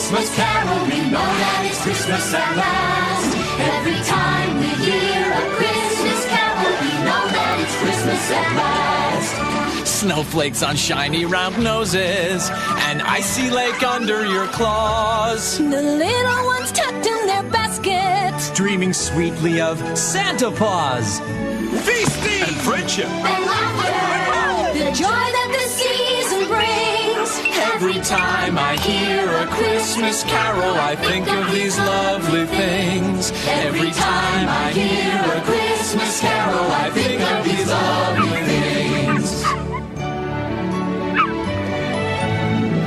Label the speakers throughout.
Speaker 1: Christmas carol, we know that it's Christmas at last. Every time we hear a Christmas carol, we know that it's Christmas at last.
Speaker 2: Snowflakes on shiny round noses, an icy lake under your claws.
Speaker 3: The little ones tucked in their baskets,
Speaker 4: dreaming sweetly of Santa Paws.
Speaker 5: Feasting and friendship
Speaker 1: and laughter, the joy that the season brings.
Speaker 2: Every time I hear a Christmas carol, I think of these lovely things. Every time I hear a Christmas carol, I think of these lovely things.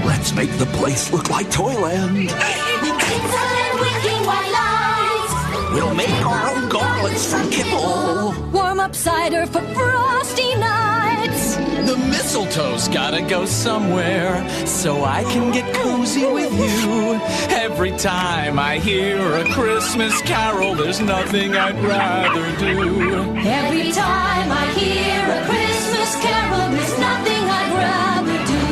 Speaker 5: Let's make the place look like Toyland.
Speaker 1: Tinsel and winking white lights.
Speaker 5: We'll make our own gauntlets from kibble.
Speaker 3: Warm up cider for frosty nights.
Speaker 2: The mistletoe's gotta go somewhere, so I can get cozy with you. Every time I hear a Christmas carol, there's nothing I'd rather do.
Speaker 3: Every time I hear a Christmas carol, there's nothing I'd rather do.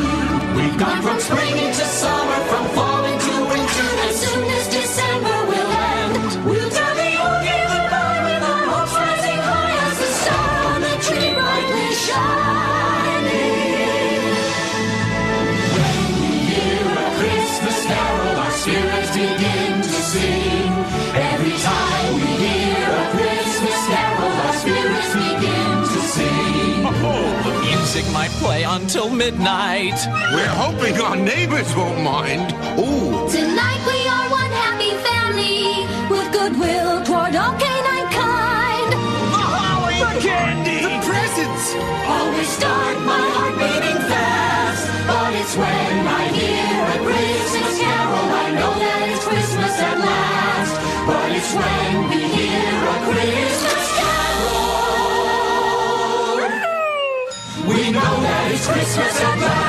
Speaker 1: We've gone from spring into summer, from fall into winter, as soon as December will end, we'll tell the old year goodbye with our hopes rising high as the star on the tree brightly shining. When we hear a Christmas carol, our spirits begin to sing. Every time we hear a Christmas carol, our spirits begin to sing.
Speaker 2: The music might play until midnight.
Speaker 5: We're hoping our neighbors won't mind. Ooh.
Speaker 3: Tonight we are one happy family, with goodwill toward all canine kind.
Speaker 5: The holly, the candy, the presents
Speaker 1: always start my heart beating fast. But it's when I hear a Christmas carol, I know that it's Christmas at last. But it's when we hear a Christmas carol, we know that it's Christmas at last.